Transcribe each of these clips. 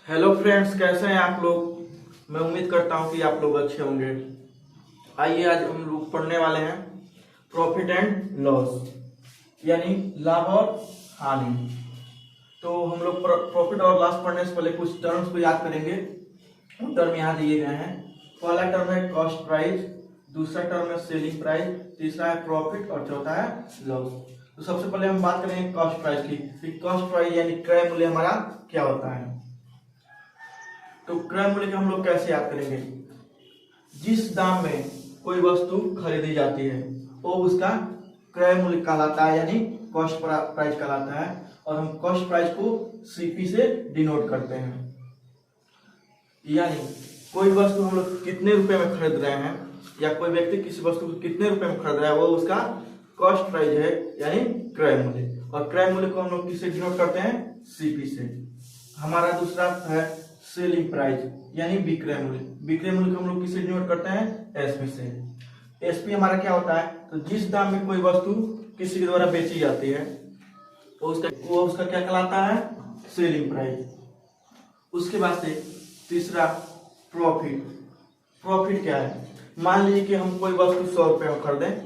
Hello friends, कैसे हैं आप लोग। मैं उम्मीद करता हूं कि आप लोग अच्छे होंगे। आइए आज हम लोग पढ़ने वाले हैं प्रॉफिट एंड लॉस, यानी लाभ और हानि। तो हम लोग प्रॉफिट और लॉस पढ़ने से पहले कुछ टर्म्स को याद करेंगे। वो टर्म यहाँ दिए गए हैं। पहला टर्म है कॉस्ट प्राइस, दूसरा टर्म है सेलिंग प्राइस, तीसरा है प्रॉफिट और चौथा है लॉस। तो सबसे पहले हम बात करेंगे कॉस्ट प्राइस की। कॉस्ट प्राइस यानी क्रय मूल्य हमारा क्या होता है। तो क्रय मूल्य को हम लोग कैसे याद करेंगे। जिस दाम में कोई वस्तु खरीदी जाती है वो उसका क्रय मूल्य कहलाता है, यानी कॉस्ट प्राइस कहलाता है। और हम कॉस्ट प्राइस को सीपी से डिनोट करते हैं। यानी कोई वस्तु हम लोग कितने रुपए में खरीद रहे हैं या कोई व्यक्ति किसी वस्तु को कितने रुपए में खरीद रहा है वो उसका कॉस्ट प्राइस है, यानी क्रय मूल्य। और क्रय मूल्य को हम लोग किससे डिनोट करते हैं, सीपी से। हमारा दूसरा है सेलिंग प्राइस, यानी विक्रय मूल्य। विक्रय मूल्य को हम लोग किससे डिनोट करते हैं, एसपी से। एसपी हमारा क्या होता है, तो जिस दाम में कोई वस्तु किसी के द्वारा बेची जाती है वो उसका क्या कहलाता है, सेलिंग प्राइस। उसके बाद से तीसरा प्रॉफिट। प्रॉफिट क्या है, मान लीजिए कि हम कोई वस्तु 100 रुपए में खरीदें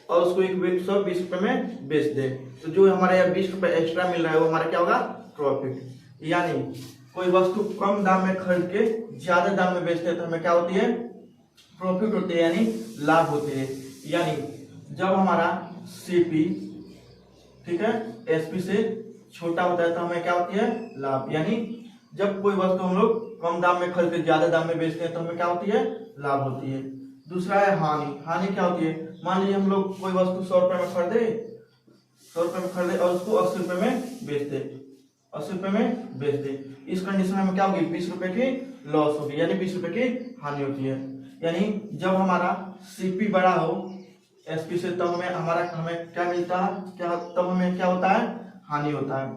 और उसको एक व्यक्ति 120 रुपए में बेच दे, तो जो हमारे यहाँ 20 रुपए एक्स्ट्रा मिल रहा है वो हमारा क्या होगा, प्रॉफिट। यानी कोई वस्तु कम दाम में खरीद के ज्यादा दाम में बेचते हैं तो हमें क्या होती है, प्रॉफिट होती है, यानी लाभ होती है। यानी जब हमारा सीपी ठीक है एसपी से छोटा होता है तो हमें क्या होती है, लाभ। यानी जब कोई वस्तु हम लोग कम दाम में खरीद के ज्यादा दाम में बेचते हैं तो हमें क्या होती है, लाभ होती है। दूसरा है हानि। हानि क्या होती है, मान लीजिए हम लोग कोई वस्तु 100 रुपए में खरीदे और उसको 80 रुपए में बेच दे, 80 रुपए में बेच दे। इस कंडीशन में क्या होगी, 20 रुपए की लॉस होगी, यानी 20 रुपए की हानि होती है। यानी जब हमारा सीपी बड़ा हो एसपी से तब हमें क्या मिलता है, तब हमें क्या होता है, हानि होता है।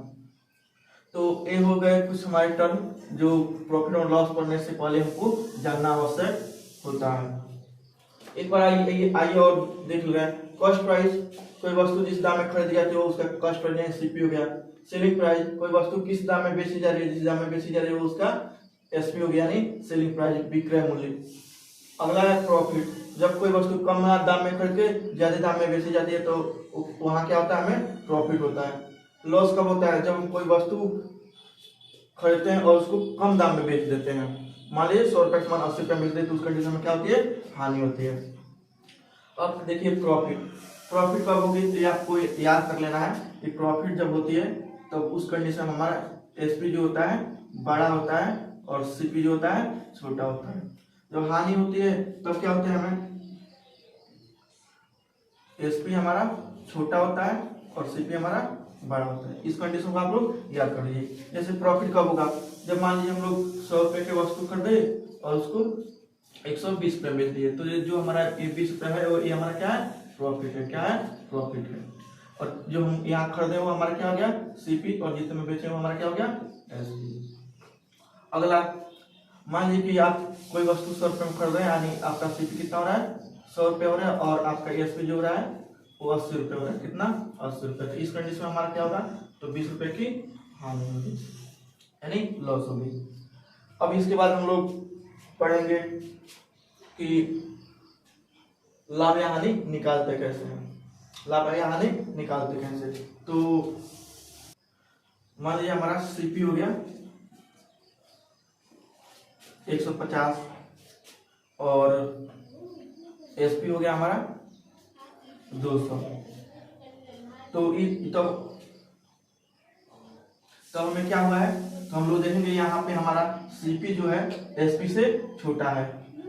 तो ये हो गए कुछ हमारे टर्म जो प्रॉफिट और लॉस पढ़ने से पहले हमको जानना आवश्यक होता है। एक बार आइए और देख ले। कॉस्ट प्राइस, कोई वस्तु जिस दाम में खरीदी जाती है वो उसका कॉस्ट प्राइस सीपी हो गया। सेलिंग प्राइस, कोई वस्तु किस दाम में बेची जा रही है, जिस दाम में बेची जा रही है वो उसका एसपी हो गया, यानी सेलिंग प्राइस, विक्रय मूल्य। अगला है प्रॉफिट। जब कोई वस्तु कम दाम में खरीद के ज्यादा दाम में बेची जाती है तो वहां क्या होता है, हमें प्रॉफिट होता है। लॉस कब होता है, जब हम कोई वस्तु खरीदते हैं और उसको कम दाम में बेच देते हैं। मान लीजिए 100 रुपए का सामान 80 रुपए मिलते हैं तो उस कंडीशन में क्या होती है, हानि होती है। अब देखिए प्रॉफिट। प्रॉफिट कब होगी तो ये आपको याद कर लेना है कि प्रॉफिट जब होती है तब तो उस कंडीशन में हमारा एसपी जो होता है बड़ा होता है और सीपी जो होता है छोटा होता है। जब हानि होती है तब क्या होता है, हमें एसपी हमारा छोटा होता है और सीपी हमारा बड़ा होता है। इस कंडीशन को आप लोग याद कर लीजिए। जैसे प्रॉफिट कब होगा, जब मान लीजिए हम लोग 100 रुपए के वस्तु खरीदे और उसको 120 रुपए बेच दिए, तो ये जो हमारा 20 रुपए है वो ये हमारा क्या है, प्रॉफिट है। क्या है, प्रॉफिट है। और जो हम यहाँ खरीदे वो हमारा क्या हो गया, सीपी, और जितने में बेचे वो हमारा क्या हो गया, एसपी। अगला, मान लीजिए कि आप कोई वस्तु 100 रुपए में खरीद रहे हैं, यानी आपका सीपी कितना हो रहा है, 100 रुपए हो रहा है, और आपका एसपी जो हो रहा है वो 80 रुपए हो रहा है। कितना, 80 रुपए। तो इस कंडीशन में हमारा क्या होगा, तो 20 रुपए की हानि होगी, यानी लॉस होगी। अब इसके बाद हम लोग पढ़ेंगे कि लाभ या हानि निकालते कैसे हैं। लाभ या हानि निकालते कैसे, तो मान लीजिए हमारा सीपी हो गया 150 और एसपी हो गया हमारा 200। तो हमें क्या हुआ है, तो हम लोग देखेंगे यहाँ पे हमारा सीपी जो है एसपी से छोटा है,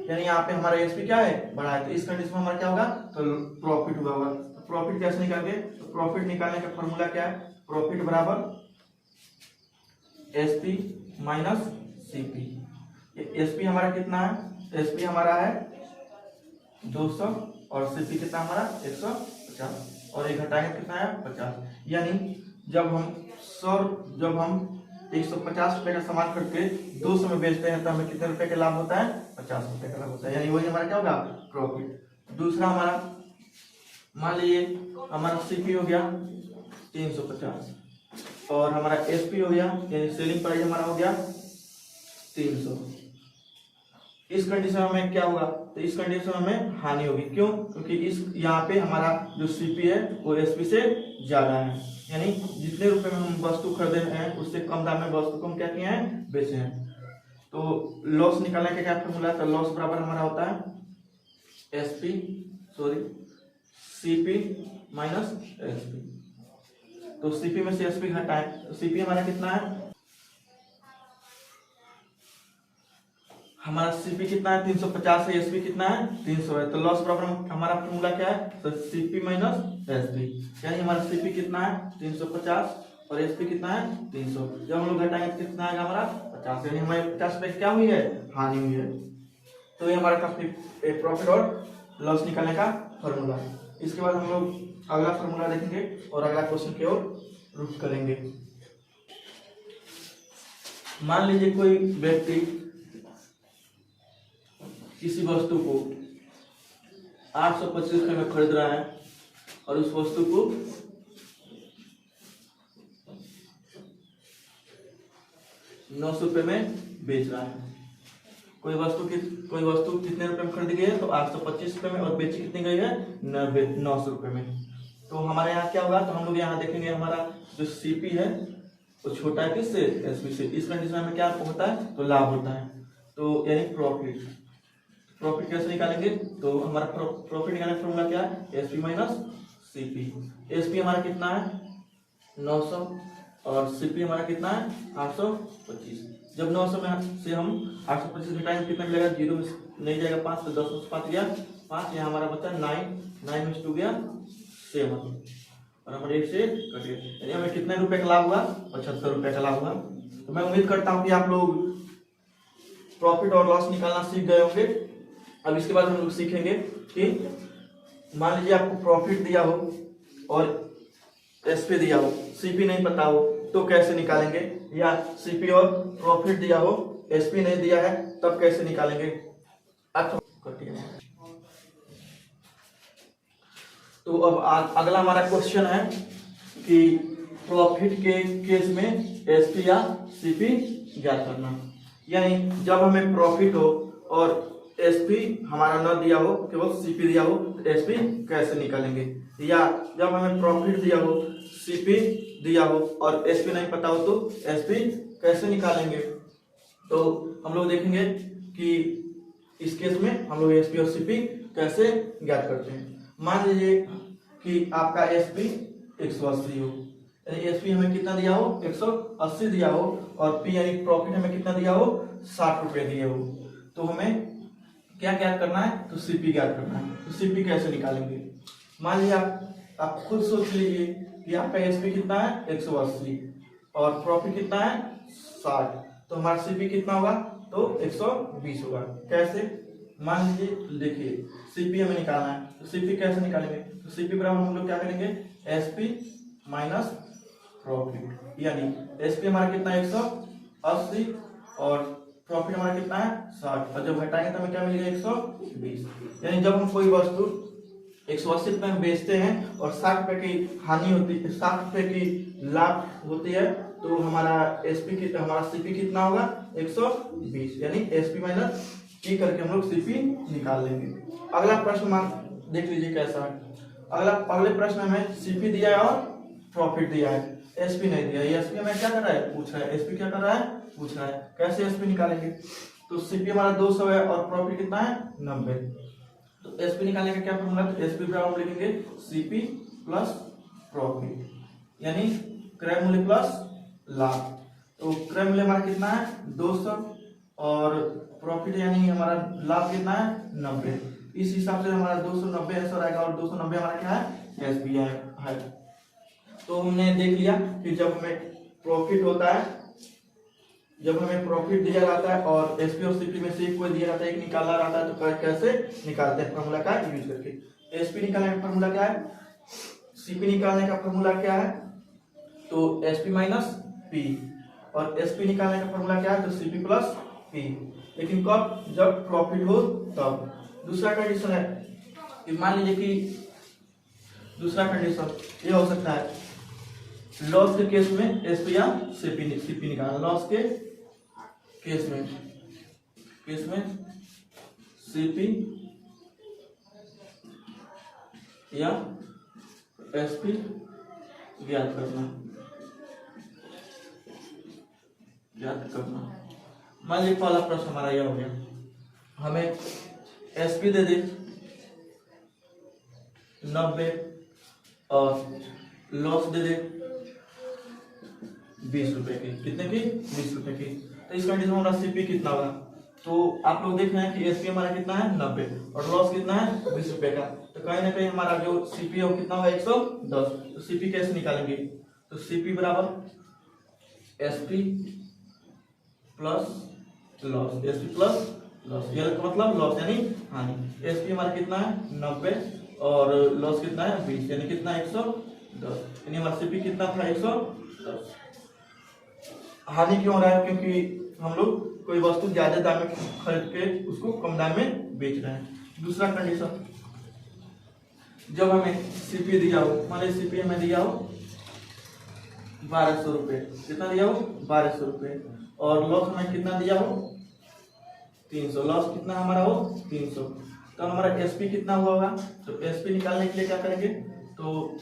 यानी यहाँ पे हमारा एसपी क्या है, बड़ा है। तो इस कंडीशन में हमारा क्या होगा, तो प्रॉफिट हुआ होगा। तो प्रॉफिट कैसे निकालेंगे, तो प्रॉफिट निकालने का फॉर्मूला क्या है, प्रॉफिट बराबर एसपी माइनस सीपी। एसपी हमारा कितना है, एसपी हमारा है 200 और सीपी कितना हमारा 150, और ये घटाएंगे कितना है, 50। यानी जब हम 150 रुपए का सामान खरीद के 200 में बेचते हैं तो हमें कितने रुपए का लाभ होता है, 50 रुपए का लाभ होता है। यानी वही हमारा क्या होगा, प्रॉफिट। दूसरा हमारा, मान लीजिए हमारा सीपी हो गया 350 और हमारा एसपी हो गया, यानी सेलिंग प्राइस हमारा हो गया 300। इस कंडीशन में क्या होगा, तो इस कंडीशन में हानि होगी। क्यों? क्योंकि इस यहाँ पे हमारा जो सीपी है वो एसपी से ज्यादा है, यानी जितने रुपए में हम वस्तु खरीदे हैं उससे कम दाम में वस्तु को हम क्या किए हैं, बेचे हैं। तो लॉस निकालने का क्या फॉर्मूला है, तो लॉस बराबर हमारा होता है सीपी माइनस एसपी। तो सीपी में से एसपी घटाएं, तो सीपी हमारा कितना है, हमारा सीपी कितना है 350 है, एसपी कितना है 300 है। तो लॉस बराबर हमारा फॉर्मूला क्या है, तो सीपी माइनस एसपी, यानी हमारा सीपी कितना है 350 और एसपी कितना है 300। जब हम लोग घटाएंगे तो कितना आएगा हमारा 50, यानी हमारे 50 रुपए क्या हुई है, हानि हुई है। तो ये हमारा प्रॉफिट और लॉस निकालने का फॉर्मूला है। इसके बाद हम लोग अगला फॉर्मूला देखेंगे और अगला क्वेश्चन की ओर रुख करेंगे। मान लीजिए कोई व्यक्ति किसी वस्तु को 825 रुपये में खरीद रहा है और उस वस्तु को 900 रुपये में बेच रहा है। कोई वस्तु कितने रुपए में खरीदी गई है, तो 825 रुपये में, और बेची कितनी गई है 900 रुपये में। तो हमारे यहाँ क्या होगा, तो हम लोग यहाँ देखेंगे हमारा जो सीपी है वो छोटा है किससे, एसपी से। इस कंडीशन में क्या होता है, तो लाभ होता है, तो यानी प्रॉफिट कैसे निकालेंगे, तो हमारा प्रॉफिट निकालने का फॉर्मूला क्या है, एसपी माइनस सीपी। एसपी हमारा कितना है 900 और सीपी हमारा कितना है 825। जब 900 में से हम 825 घटाएंगे कितना मिलेगा, 0 में नहीं जाएगा 5, तो 10 में 5 गया 5, यहाँ हमारा बचा 9 में 2 गया 7 और हमारे 1 से कट गया, यानी हमें कितने रुपए का लाभ हुआ, 75 रुपए का लाभ हुआ। तो मैं उम्मीद करता हूँ कि आप लोग प्रॉफिट और लॉस निकालना सीख गए होंगे। अब इसके बाद हम लोग सीखेंगे कि मान लीजिए आपको प्रॉफिट दिया हो और एसपी दिया हो, सीपी नहीं पता हो, तो कैसे निकालेंगे, या सीपी और प्रॉफिट दिया हो एसपी नहीं दिया है तब कैसे निकालेंगे। तो अब अगला हमारा क्वेश्चन है कि प्रॉफिट के केस में एसपी या सीपी ज्ञात करना, यानी जब हमें प्रॉफिट हो और एसपी हमारा न दिया हो, केवल सीपी दिया हो, तो एसपी कैसे निकालेंगे। या जब हमें प्रॉफिट दिया हो, सीपी दिया हो और एसपी नहीं पता हो, तो एसपी कैसे निकालेंगे। तो हम लोग देखेंगे कि इस केस में हम लोग एसपी और सीपी कैसे ज्ञात करते हैं। मान लीजिए कि आपका एसपी 180 हो, यानी एसपी हमें कितना दिया हो 180 दिया हो, और पी यानी प्रॉफिट हमें कितना दिया हो 60 रुपए दिए हो। तो हमें क्या ज्ञात करना है, तो सीपी ज्ञात करना है। तो सीपी कैसे निकालेंगे, मान लीजिए आप खुद सोच लीजिए कि आपका एसपी कितना है 180 और प्रॉफिट कितना है 60, तो हमारा सीपी कितना होगा, तो 120 होगा। कैसे, मान लीजिए देखिए सीपी हमें निकालना है, तो सीपी कैसे निकालेंगे, तो सीपी बराबर हम लोग क्या करेंगे, एसपी माइनस प्रॉफिट, यानी एसपी हमारा कितना है 180 और प्रॉफिट हमारा कितना है 60, और जब घटाएंगे तो हमें क्या मिलेगा 120। यानी जब हम कोई वस्तु 180 रुपए में बेचते हैं और 60 रुपए की हानि होती है, 60 रुपए की लाभ होती है, तो हमारा हमारा सीपी कितना होगा 120, यानी एसपी माइनस पी करके हम लोग सीपी निकाल लेंगे। अगला प्रश्न देख लीजिए कैसा है। अगले प्रश्न में सीपी दिया है और प्रॉफिट दिया है, एसपी नहीं दिया है। एसपी हमें क्या कर रहा है, पूछ रहा है, एसपी क्या कर रहा है, पूछ रहा है। कैसे एसपी निकालेंगे, तो सीपी हमारा 200 है और प्रॉफिट कितना है 90, तो एसपी निकालने का क्या फॉर्मूला, तो एसपी बराबर हम लिखेंगे सीपी प्लस प्रॉफिट, यानी क्रय मूल्य प्लस लाभ। तो क्रय मूल्य हमारा कितना है 200 और प्रॉफिट यानी हमारा लाभ कितना है 90। इस हिसाब से हमारा 290 आंसर आएगा, और 290 हमारा क्या है एसपी है। तो हमने देख लिया कि जब हमें प्रॉफिट होता है, जब हमें प्रॉफिट दिया जाता है और एसपी और सीपी में से एक कोई दिया जाता है, एक निकालना रहता है, तो कैसे निकालते हैं फॉर्मूला का यूज करके। एसपी निकालने का फॉर्मूला क्या है, सीपी निकालने का फॉर्मूला क्या है, तो एसपी माइनस पी, और एसपी निकालने का फॉर्मूला क्या है, तो सीपी प्लस पी। लेकिन कब, जब प्रॉफिट हो तब। दूसरा कंडीशन है कि मान लीजिए कि दूसरा कंडीशन ये हो सकता है लॉस के केस में एसपी या सीपी निकालना। लॉस के केस में सीपी या एसपी ज्ञात करना। मान लीजिए पहला प्रश्न हमारा यह हो गया, हमें एसपी दे दे 90 और लॉस दे दे 20 रुपए की। कितने की? 20 रुपए की। तो इस कंडीशन में हमारा सीपी कितना होगा? तो आप लोग देख रहे हैं कि एसपी हमारा कितना है 90 और लॉस कितना है 20 रुपए का। तो कहीं ना कहीं हमारा जो सीपी है वो कितना होगा 110। तो सीपी कैसे निकालेंगे? तो सीपी बराबर SP plus loss, SP plus loss, ये मतलब लॉस यानी हानि। एसपी हमारा कितना है 90 और लॉस कितना है 20, यानी कितना 110, यानी हमारा सीपी कितना था 110। हानि क्यों हो रहा है? क्योंकि हम लोग कोई वस्तु ज्यादा दाम में खरीद के उसको कम दाम में बेच रहे हैं। दूसरा कंडीशन, जब हमें सीपी दिया हो, मान लीजिए सीपी हमें दिया हो 1200 रुपये, कितना दिया हो 1200 रुपये, और लॉस हमें कितना दिया हो 300, लॉस कितना हमारा हो 300। तो हमारा एसपी कितना हुआ होगा? तो एसपी निकालने के लिए क्या करेंगे? तो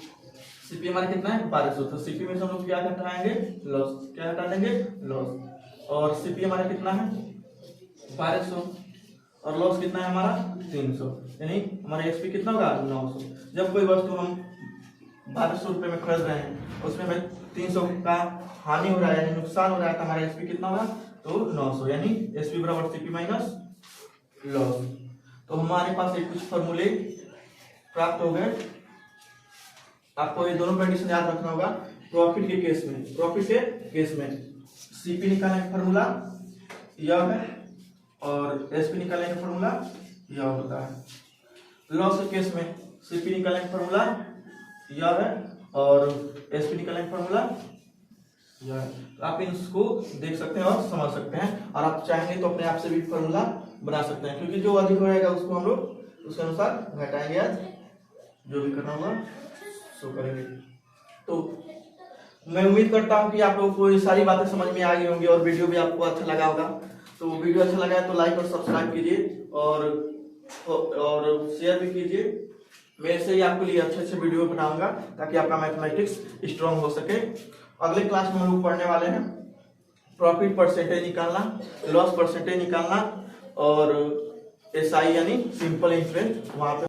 सीपी हमारा कितना है 1200, तो सीपी में से हम लोग क्या घटाएंगे? लॉस। क्या घटा देंगे? लॉस। और सीपी हमारा कितना है 1200 और लॉस कितना है हमारा 300, यानी हमारा एसपी कितना होगा 900। जब कोई वस्तु हम 1200 रुपये में खरीद रहे हैं, उसमें हमें 300 का हानि हो रहा है, यानी नुकसान हो रहा है, तो हमारा एसपी कितना होगा? तो 900, यानी एसपी बराबर सीपी माइनस लॉस। तो हमारे पास एक कुछ फॉर्मूले प्राप्त हो गए। आपको ये दोनों कंडीशन याद रखना होगा। प्रॉफिट के केस में सीपी निकालने का फॉर्मूला यह है और एसपी निकालने का फॉर्मूला यह होता है। लॉस के केस में सीपी निकालने का फॉर्मूला यह है और एसपी निकालने का फॉर्मूला यह है। तो आप इसको देख सकते हैं और समझ सकते हैं, और आप चाहेंगे तो अपने आप से भी फॉर्मूला बना सकते हैं, क्योंकि जो अधिक हो जाएगा उसको हम लोग उसके अनुसार घटाएंगे। आज जो भी करना होगा सो करेंगे। तो मैं उम्मीद करता हूं कि आप लोगों को ये सारी बातें समझ में आ गई होंगी और वीडियो भी आपको अच्छा लगा होगा। तो वीडियो अच्छा लगा है तो लाइक और सब्सक्राइब कीजिए और शेयर भी कीजिए। मैं ऐसे ही आपके लिए अच्छे अच्छे वीडियो बनाऊंगा ताकि आपका मैथमेटिक्स स्ट्रांग हो सके। अगले क्लास में हम लोग पढ़ने वाले हैं प्रॉफिट परसेंटेज निकालना, लॉस परसेंटेज निकालना और एसआई यानी सिंपल इंटरेस्ट, वहां पे